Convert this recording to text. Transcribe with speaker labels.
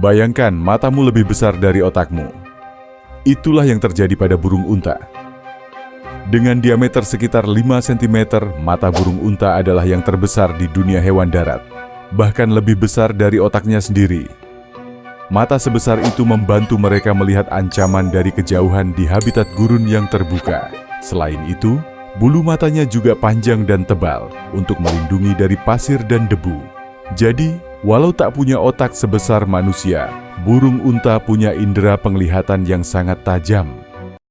Speaker 1: Bayangkan matamu lebih besar dari otakmu. Itulah yang terjadi pada burung unta. Dengan diameter sekitar 5 cm, mata burung unta adalah yang terbesar di dunia hewan darat. Bahkan lebih besar dari otaknya sendiri. Mata sebesar itu membantu mereka melihat ancaman dari kejauhan di habitat gurun yang terbuka. Selain itu, bulu matanya juga panjang dan tebal untuk melindungi dari pasir dan debu. Jadi, walau tak punya otak sebesar manusia, burung unta punya indera penglihatan yang sangat tajam.